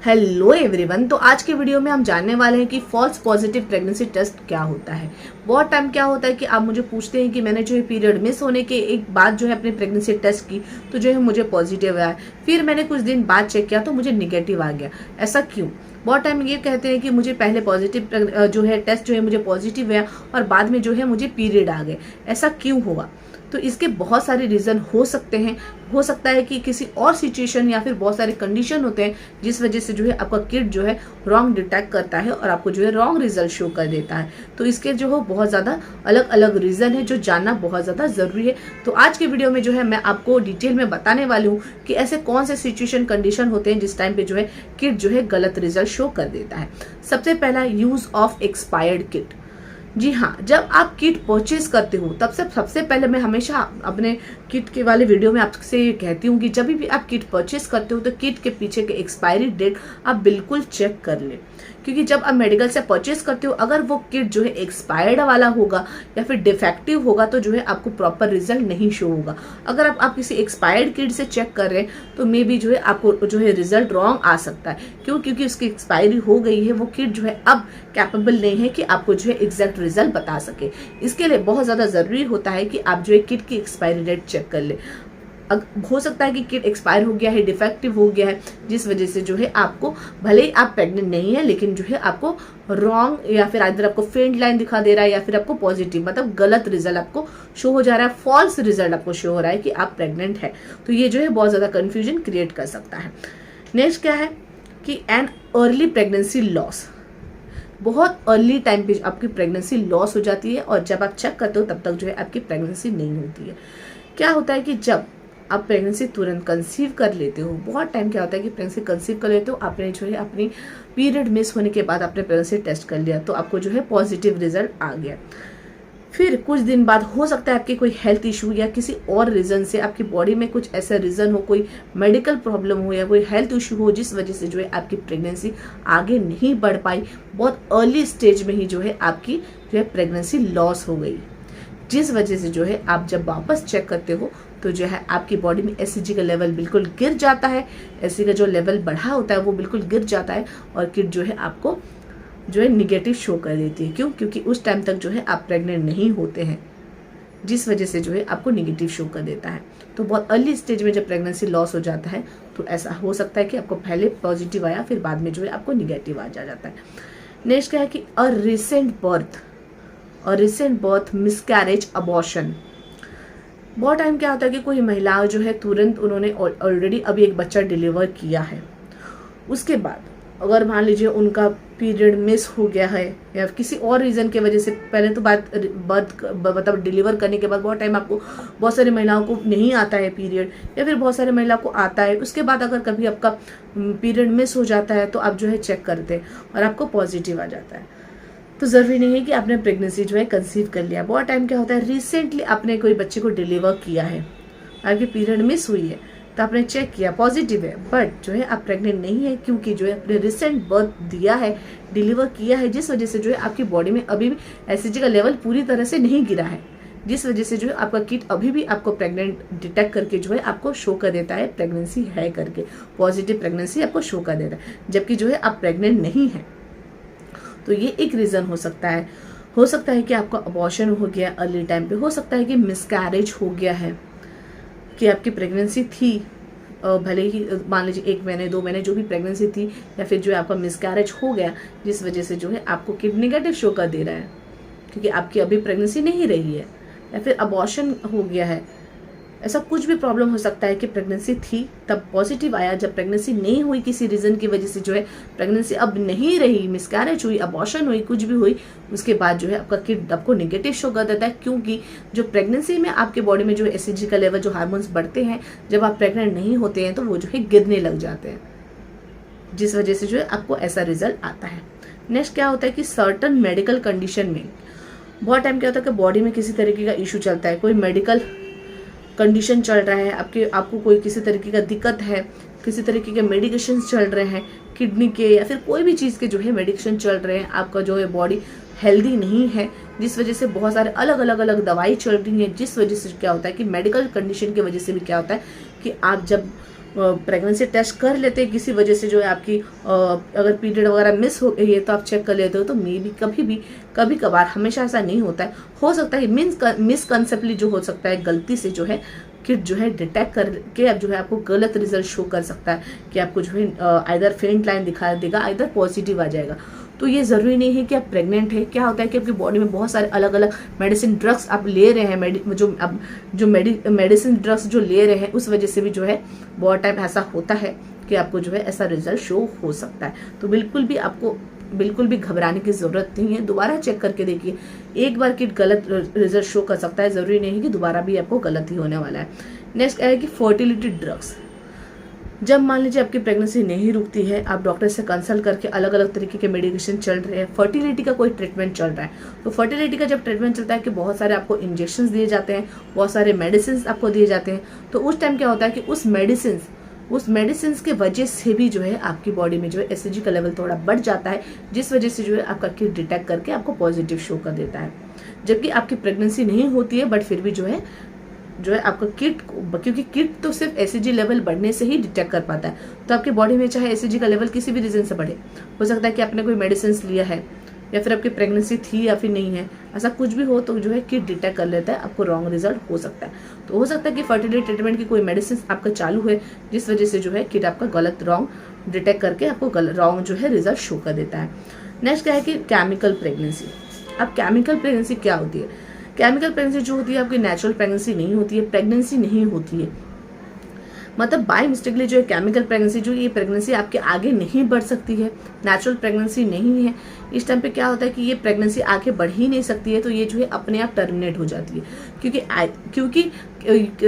Hello everyone. तो आज के वीडियो में हम जानने वाले हैं कि फॉल्स पॉजिटिव प्रेगनेंसी टेस्ट क्या होता है। बहुत टाइम क्या होता है कि आप मुझे पूछते हैं कि मैंने जो है पीरियड मिस होने के एक बाद जो है अपनी प्रेगनेंसी टेस्ट की तो जो है मुझे पॉजिटिव आया, फिर मैंने कुछ दिन बाद चेक किया तो मुझे निगेटिव आ गया। ऐसा क्यों? बहुत टाइम ये कहते हैं कि मुझे पहले पॉजिटिव जो है टेस्ट जो है मुझे पॉजिटिव आया और बाद में जो है मुझे पीरियड आ गए। ऐसा क्यों हुआ? तो इसके बहुत सारे रीज़न हो सकते हैं। हो सकता है कि किसी और सिचुएशन या फिर बहुत सारे कंडीशन होते हैं जिस वजह से जो है आपका किट जो है रॉन्ग डिटेक्ट करता है और आपको जो है रॉन्ग रिजल्ट शो कर देता है। तो इसके जो है बहुत ज़्यादा अलग अलग रीज़न है जो जानना बहुत ज़्यादा ज़रूरी है। तो आज के वीडियो में जो है मैं आपको डिटेल में बताने वाली हूँ कि ऐसे कौन से सिचुएशन कंडीशन होते हैं जिस टाइम पे जो है किट जो है गलत रिजल्ट शो कर देता है। सबसे पहला, यूज ऑफ एक्सपायर्ड किट। जी हाँ, जब आप किट परचेज करते हो तब से सबसे पहले मैं हमेशा अपने किट के वाले वीडियो में आपसे ये कहती हूँ कि जब भी आप किट परचेज करते हो तो किट के पीछे के एक्सपायरी डेट आप बिल्कुल चेक कर लें, क्योंकि जब आप मेडिकल से परचेज करते हो अगर वो किट जो है एक्सपायर्ड वाला होगा या फिर डिफेक्टिव होगा तो जो है आपको प्रॉपर रिजल्ट नहीं शो होगा। अगर आप किसी एक्सपायर्ड किट से चेक कर रहे हैं तो मे बी जो है आपको जो है रिजल्ट रॉन्ग आ सकता है। क्यों? क्योंकि उसकी एक्सपायरी हो गई है, वो किट जो है अब कैपेबल नहीं है कि आपको जो है एग्जैक्ट रिजल्ट बता सके। इसके लिए बहुत ज्यादा जरूरी होता है कि आप जो है किट की एक्सपायरी डेट चेक कर ले। हो सकता है कि किट एक्सपायर हो गया है, डिफेक्टिव हो गया है, जिस वजह से जो है आपको, भले ही आप प्रेग्नेंट नहीं है लेकिन जो है आपको रॉन्ग या फिर इधर आपको फेंट लाइन दिखा दे रहा है या फिर आपको पॉजिटिव मतलब गलत रिजल्ट आपको शो हो जा रहा है, फॉल्स रिजल्ट आपको शो हो रहा है कि आप प्रेग्नेंट है। तो ये जो है बहुत ज्यादा कंफ्यूजन क्रिएट कर सकता है। नेक्स्ट क्या है कि एन अर्ली प्रेगनेंसी लॉस। बहुत अर्ली टाइम पे आपकी प्रेगनेंसी लॉस हो जाती है और जब आप चेक करते हो तब तक जो है आपकी प्रेगनेंसी नहीं होती है। क्या होता है कि जब आप प्रेगनेंसी तुरंत कंसीव कर लेते हो, बहुत टाइम क्या होता है कि प्रेगनेंसी कंसीव कर लेते हो, आपने जो है अपनी पीरियड मिस होने के बाद आपने प्रेगनेंसी टेस्ट कर लिया तो आपको जो है पॉजिटिव रिजल्ट आ गया। फिर कुछ दिन बाद हो सकता है आपके कोई हेल्थ इशू या किसी और रीजन से आपकी बॉडी में कुछ ऐसा रीजन हो, कोई मेडिकल प्रॉब्लम हो या कोई हेल्थ इशू हो जिस वजह से जो है आपकी प्रेगनेंसी आगे नहीं बढ़ पाई, बहुत अर्ली स्टेज में ही जो है आपकी जो है प्रेगनेंसी लॉस हो गई, जिस वजह से जो है आप जब वापस चेक करते हो तो जो है आपकी बॉडी में एससीजी का लेवल बिल्कुल गिर जाता है। एससीजी का जो लेवल बढ़ा होता है वो बिल्कुल गिर जाता है और किट जो है आपको जो है निगेटिव शो कर देती है। क्यों? क्योंकि उस टाइम तक जो है आप प्रेग्नेंट नहीं होते हैं, जिस वजह से जो है आपको निगेटिव शो कर देता है। तो बहुत अर्ली स्टेज में जब प्रेगनेंसी लॉस हो जाता है तो ऐसा हो सकता है कि आपको पहले पॉजिटिव आया फिर बाद में जो है आपको निगेटिव आ जाता है। नेक्स्ट क्या है कि a recent birth miscarriage abortion. बहुत टाइम क्या होता है कि कोई महिला जो है तुरंत उन्होंने ऑलरेडी अभी एक बच्चा डिलीवर किया है, उसके बाद अगर मान लीजिए उनका पीरियड मिस हो गया है या किसी और रीज़न की वजह से, पहले तो बात बर्थ मतलब डिलीवर करने के बाद बहुत टाइम आपको, बहुत सारी महिलाओं को नहीं आता है पीरियड या फिर बहुत सारे महिला को आता है, उसके बाद अगर कभी आपका पीरियड मिस हो जाता है तो आप जो है चेक करते हैं और आपको पॉजिटिव आ जाता है तो ज़रूरी नहीं है कि आपने प्रेगनेंसी जो है कंसीव कर लिया। बहुत टाइम क्या होता है रिसेंटली आपने कोई बच्चे को डिलीवर किया है, आपकी पीरियड मिस हुई है तो आपने चेक किया पॉजिटिव है, बट जो है आप प्रेग्नेंट नहीं है क्योंकि जो है आपने रिसेंट बर्थ दिया है, डिलीवर किया है, जिस वजह से जो है आपकी बॉडी में अभी भी एससीजी का लेवल पूरी तरह से नहीं गिरा है, जिस वजह से जो है आपका किट अभी भी आपको प्रेग्नेंट डिटेक्ट करके जो है आपको शो कर देता है प्रेगनेंसी है करके, पॉजिटिव प्रेगनेंसी आपको शो कर देता है, जबकि जो है आप प्रेग्नेंट नहीं है। तो ये एक रीज़न हो सकता है। हो सकता है कि आपका अबॉर्शन हो गया अर्ली टाइम पे, हो सकता है कि मिसकैरेज हो गया है, कि आपकी प्रेगनेंसी थी भले ही मान लीजिए 1 महीने 2 महीने जो भी प्रेगनेंसी थी, या फिर जो है आपका मिसकैरेज हो गया जिस वजह से जो है आपको किट निगेटिव शो कर दे रहा है क्योंकि आपकी अभी प्रेगनेंसी नहीं रही है, या फिर अबॉर्शन हो गया है। ऐसा कुछ भी प्रॉब्लम हो सकता है कि प्रेगनेंसी थी तब पॉजिटिव आया, जब प्रेगनेंसी नहीं हुई किसी रीजन की वजह से जो है प्रेगनेंसी अब नहीं रही, मिसकैरेज हुई, अबॉर्शन हुई, कुछ भी हुई, उसके बाद जो है आपका किट आपको नेगेटिव शो कर देता है। क्योंकि जो प्रेगनेंसी में आपके बॉडी में जो एससीजी का लेवल, जो हार्मोन्स बढ़ते हैं जब आप प्रेग्नेंट नहीं होते हैं तो वो जो है गिरने लग जाते हैं, जिस वजह से जो है आपको ऐसा रिजल्ट आता है। नेक्स्ट क्या होता है कि सर्टन मेडिकल कंडीशन में बहुत टाइम क्या होता है कि बॉडी में किसी तरीके का इशू चलता है, कोई मेडिकल कंडीशन चल रहा है, आपको कोई किसी तरीके का दिक्कत है, किसी तरीके के मेडिकेशन चल रहे हैं किडनी के या फिर कोई भी चीज़ के जो है मेडिकेशन चल रहे हैं, आपका जो है बॉडी हेल्दी नहीं है, जिस वजह से बहुत सारे अलग अलग दवाई चल रही है, जिस वजह से क्या होता है कि मेडिकल कंडीशन की वजह से भी क्या होता है कि आप जब प्रेगनेंसी टेस्ट कर लेते हैं, किसी वजह से जो है आपकी अगर पीरियड वगैरह मिस हो गई है तो आप चेक कर लेते हो, तो मे भी कभी कभार, हमेशा ऐसा नहीं होता है, हो सकता है मिसकंसेप्टली जो हो सकता है, गलती से जो है किट जो है डिटेक्ट करके अब जो है आपको गलत रिजल्ट शो कर सकता है कि आपको जो है आइदर फेंट लाइन दिखा देगा, आइदर पॉजिटिव आ जाएगा। तो ये ज़रूरी नहीं है कि आप प्रेग्नेंट है। क्या होता है कि आपकी बॉडी में बहुत सारे अलग अलग मेडिसिन ड्रग्स आप ले रहे हैं, जो मेडिसिन ड्रग्स जो ले रहे हैं उस वजह से भी जो है बहुत टाइम ऐसा होता है कि आपको जो है ऐसा रिजल्ट शो हो सकता है। तो बिल्कुल भी घबराने की जरूरत नहीं है, दोबारा चेक करके देखिए। एक बार किट गलत रिजल्ट शो कर सकता है, जरूरी नहीं है कि दोबारा भी आपको गलत ही होने वाला है। नेक्स्ट है कि फर्टिलिटी ड्रग्स। जब मान लीजिए आपकी प्रेगनेंसी नहीं रुकती है, आप डॉक्टर से कंसल्ट करके अलग अलग तरीके के मेडिकेशन चल रहे हैं, फर्टिलिटी का कोई ट्रीटमेंट चल रहा है, तो फर्टिलिटी का जब ट्रीटमेंट चलता है कि बहुत सारे आपको इंजेक्शन दिए जाते हैं, बहुत सारे मेडिसिन आपको दिए जाते हैं, तो उस टाइम क्या होता है कि उस मेडिसिन के वजह से भी जो है आपकी बॉडी में जो है एसएचजी का लेवल थोड़ा बढ़ जाता है, जिस वजह से जो है आपका किट डिटेक्ट करके आपको पॉजिटिव शो कर देता है। जबकि आपकी प्रेगनेंसी नहीं होती है, बट फिर भी जो है आपका किट, क्योंकि किट तो सिर्फ एसएचजी लेवल बढ़ने से ही डिटेक्ट कर पाता है, तो आपकी बॉडी में चाहे एसएचजी का लेवल किसी भी रीजन से बढ़े, हो सकता है कि आपने कोई मेडिसिन लिया है या फिर आपकी प्रेगनेंसी थी या फिर नहीं है, ऐसा कुछ भी हो तो जो है किट डिटेक्ट कर लेता है, आपको रॉन्ग रिजल्ट हो सकता है। तो हो सकता है कि फर्टिलिटी ट्रीटमेंट की कोई मेडिसिन आपका चालू है, जिस वजह से जो है किट आपका गलत रॉन्ग डिटेक्ट करके आपको रॉन्ग जो है रिजल्ट शो कर देता है। नेक्स्ट क्या है कि केमिकल प्रेगनेंसी। अब केमिकल प्रेगनेंसी क्या होती है? केमिकल प्रेगनेंसी जो होती है आपकी नेचुरल प्रेगनेंसी नहीं होती है, प्रेगनेंसी नहीं होती है, मतलब बाय मिस्टेकली जो है केमिकल प्रेगनेंसी, जो ये प्रेगनेंसी आपके आगे नहीं बढ़ सकती है, नेचुरल प्रेगनेंसी नहीं है। इस टाइम पे क्या होता है कि ये प्रेगनेंसी आगे बढ़ ही नहीं सकती है, तो ये जो है अपने आप टर्मिनेट हो जाती है, क्योंकि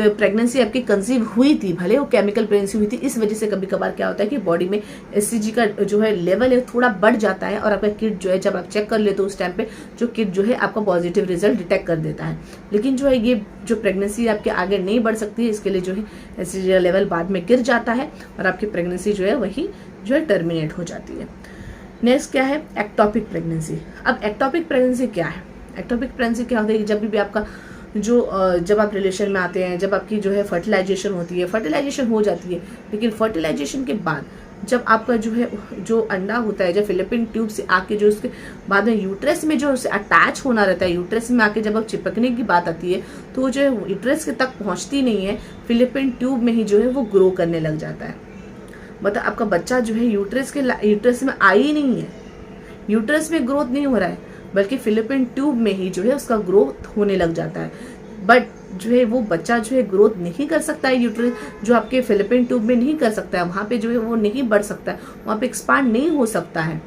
प्रेगनेंसी आपकी कंसीव हुई थी, भले वो केमिकल प्रेगनेंसी हुई थी, इस वजह से कभी कभार क्या होता है कि बॉडी में एससीजी का जो है लेवल है थोड़ा बढ़ जाता है, और आपका किट जो है जब आप चेक कर लेते हो उस टाइम पे जो किट जो है आपका पॉजिटिव रिजल्ट डिटेक्ट कर देता है। लेकिन जो है ये जो प्रेगनेंसी आपके आगे नहीं बढ़ सकती है, इसके लिए जो है एससीजी का लेवल बाद में गिर जाता है और आपकी प्रेगनेंसी जो है वही जो है टर्मिनेट हो जाती है। नेक्स्ट क्या है? Ectopic pregnancy. अब एक्टोपिक प्रेगनेंसी क्या है? एक्टोपिक प्रेगनेंसी क्या होता है कि जब भी आपका जब आप रिलेशन में आते हैं, जब आपकी जो है फर्टिलाइजेशन होती है, फर्टिलाइजेशन हो जाती है, लेकिन फर्टिलाइजेशन के बाद जब आपका जो अंडा होता है, जब फिलिपिन ट्यूब से आके जो उसके बाद में यूट्रस में जो उसे अटैच होना रहता है, यूट्रस में आके जब आप चिपकने की बात आती है, तो वो जो है यूट्रस के तक पहुंचती नहीं है, फिलिपिन ट्यूब में ही जो है वो ग्रो करने लग जाता है। मतलब आपका बच्चा जो है यूट्रस में आ ही नहीं है, यूट्रस में ग्रोथ नहीं हो रहा है, बल्कि फिलिपिन ट्यूब में ही जो है उसका ग्रोथ होने लग जाता है। बट जो है वो बच्चा जो है ग्रोथ नहीं कर सकता है, यूट्रस जो आपके फिलिपिन ट्यूब में नहीं कर सकता है, वहाँ पे जो है वो नहीं बढ़ सकता है, वहाँ पे एक्सपांड नहीं हो सकता है,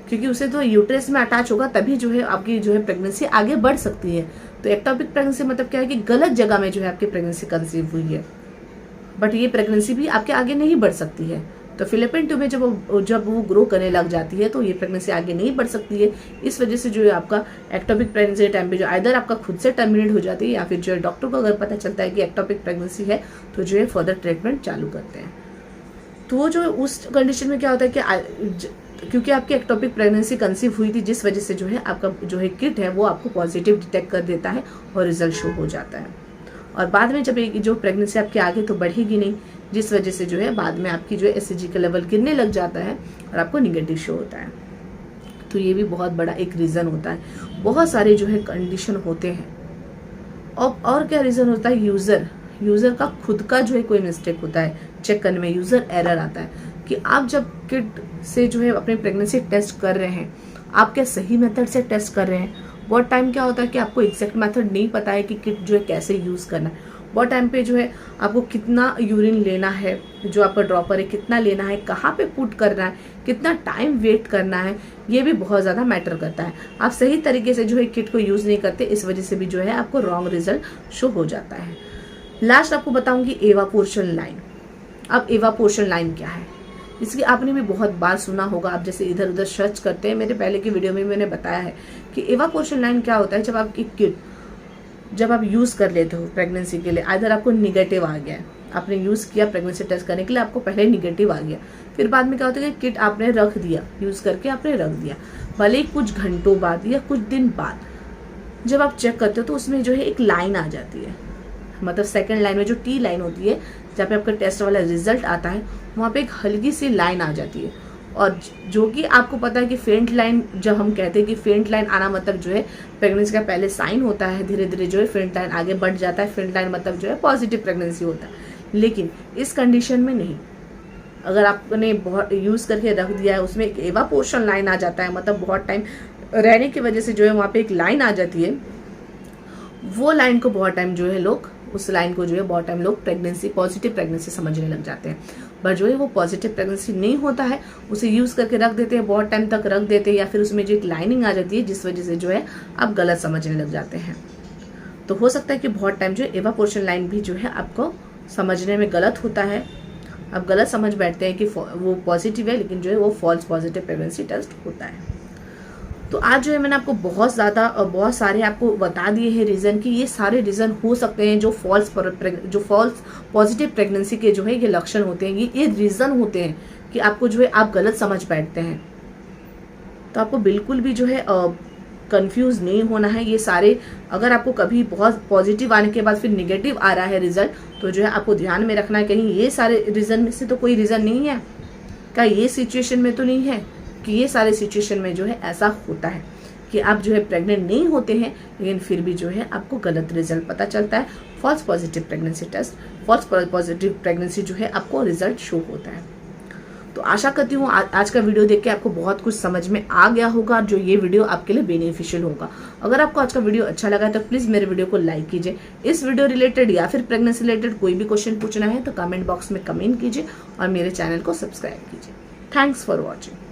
क्योंकि उसे तो यूट्रस में अटैच होगा तभी जो है आपकी जो है प्रेगनेंसी आगे बढ़ सकती है। तो एक्टोपिक प्रेगनेंसी मतलब क्या है कि गलत जगह में जो है आपकी प्रेगनेंसी कंसीव हुई है, बट ये प्रेगनेंसी भी आपके आगे नहीं बढ़ सकती है। तो फिलिपिन ट्यूब में जब वो ग्रो करने लग जाती है तो ये प्रेगनेंसी आगे नहीं बढ़ सकती है। इस वजह से जो है आपका एक्टोपिक प्रेगनेंसी टाइम पे जो आइदर आपका खुद से टर्मिनेट हो जाती है, या फिर जो है डॉक्टर को अगर पता चलता है कि एक्टोपिक प्रेगनेंसी है तो जो है फर्दर ट्रीटमेंट चालू करते हैं। तो जो उस कंडीशन में क्या होता है कि क्योंकि आपकी एक्टोपिक प्रेगनेंसी कंसीव हुई थी, जिस वजह से जो है आपका जो है किट है वो आपको पॉजिटिव डिटेक्ट कर देता है और रिजल्ट शो हो जाता है। और बाद में जब जो प्रेगनेंसी आपके आगे तो बढ़ेगी नहीं, जिस वजह से जो है बाद में आपकी जो है एसएचजी का लेवल गिरने लग जाता है और आपको निगेटिव शो होता है। तो ये भी बहुत बड़ा एक रीज़न होता है। बहुत सारे जो है कंडीशन होते हैं। और क्या रीज़न होता है? यूज़र का खुद का जो है कोई मिस्टेक होता है चेक करने में, यूज़र एरर आता है कि आप जब किट से जो है अपनी प्रेगनेंसी टेस्ट कर रहे हैं, आप क्या सही मेथड से टेस्ट कर रहे हैं? बहुत टाइम क्या होता है कि आपको एग्जैक्ट मेथड नहीं पता है कि किट जो है कैसे यूज़ करना है। बहुत टाइम पे जो है आपको कितना यूरिन लेना है, जो आपका ड्रॉपर है कितना लेना है, कहाँ पे पुट करना है, कितना टाइम वेट करना है, ये भी बहुत ज़्यादा मैटर करता है। आप सही तरीके से जो है किट को यूज़ नहीं करते, इस वजह से भी जो है आपको रॉन्ग रिजल्ट शो हो जाता है। लास्ट आपको बताऊंगी एवापोरेशन लाइन। अब एवापोरेशन लाइन क्या है? इसकी आपने भी बहुत बार सुना होगा, आप जैसे इधर उधर सर्च करते हैं, मेरे पहले की वीडियो में मैंने बताया है कि एवापोरेशन लाइन क्या होता है। जब आपकी किट जब आप यूज़ कर लेते हो प्रेगनेंसी के लिए, इधर आपको निगेटिव आ गया है, आपने यूज़ किया प्रेगनेंसी टेस्ट करने के लिए, आपको पहले निगेटिव आ गया, फिर बाद में क्या होता है कि किट आपने रख दिया, यूज़ करके आपने रख दिया, भले ही कुछ घंटों बाद या कुछ दिन बाद जब आप चेक करते हो तो उसमें जो है एक लाइन आ जाती है, मतलब सेकंड लाइन में जो टी लाइन होती है, जहाँ पे आपका टेस्ट वाला रिजल्ट आता है वहाँ पे एक हल्की सी लाइन आ जाती है, और जो कि आपको पता है कि फेंट लाइन, जब हम कहते हैं कि फेंट लाइन आना मतलब जो है प्रेगनेंसी का पहले साइन होता है, धीरे धीरे जो है फेंट लाइन आगे बढ़ जाता है, फेंट लाइन मतलब जो है पॉजिटिव प्रेगनेंसी होता है। लेकिन इस कंडीशन में नहीं, अगर आपने बहुत यूज़ करके रख दिया है, उसमें एक एवापोरेशन लाइन आ जाता है, मतलब बहुत टाइम रहने की वजह से जो है वहाँ पे एक लाइन आ जाती है, वो लाइन को बहुत टाइम जो है लोग, उस लाइन को जो है बहुत टाइम लोग प्रेगनेंसी, पॉजिटिव प्रेगनेंसी समझने लग जाते हैं। पर जो है वो पॉजिटिव प्रेगनेंसी नहीं होता है, उसे यूज़ करके रख देते हैं, बहुत टाइम तक रख देते हैं, या फिर उसमें जो एक लाइनिंग आ जाती है जिस वजह से जो है आप गलत समझने लग जाते हैं। तो हो सकता है कि बहुत टाइम जो एवापोरेशन लाइन भी जो है आपको समझने में गलत होता है, आप गलत समझ बैठते हैं कि वो पॉजिटिव है, लेकिन जो है वो फॉल्स पॉजिटिव प्रेगनेंसी टेस्ट होता है। तो आज जो है मैंने आपको बहुत सारे आपको बता दिए हैं रीज़न, कि ये सारे रीज़न हो सकते हैं जो फॉल्स पॉजिटिव प्रेगनेंसी के जो है ये लक्षण होते हैं, ये रीज़न होते हैं कि आपको जो है आप गलत समझ बैठते हैं। तो आपको बिल्कुल भी जो है कंफ्यूज नहीं होना है। ये सारे, अगर आपको कभी बहुत पॉजिटिव आने के बाद फिर निगेटिव आ रहा है रिजल्ट, तो जो है आपको ध्यान में रखना है, कहीं ये सारे रीज़न में से तो कोई रीज़न नहीं है, क्या ये सिचुएशन में तो नहीं है कि ये सारे सिचुएशन में जो है ऐसा होता है कि आप जो है प्रेग्नेंट नहीं होते हैं, लेकिन फिर भी जो है आपको गलत रिजल्ट पता चलता है। False positive pregnancy test, false positive pregnancy जो है आपको रिजल्ट शो होता है। तो आशा करती हूँ आज का वीडियो देख के आपको बहुत कुछ समझ में आ गया होगा, जो ये वीडियो आपके लिए बेनिफिशियल होगा। अगर आपको आज का वीडियो अच्छा लगा तो प्लीज़ मेरे वीडियो को लाइक कीजिए। इस वीडियो रिलेटेड या फिर प्रेगनेंसी रिलेटेड कोई भी क्वेश्चन पूछना है तो कमेंट बॉक्स में कमेंट कीजिए और मेरे चैनल को सब्सक्राइब कीजिए। Thanks for watching.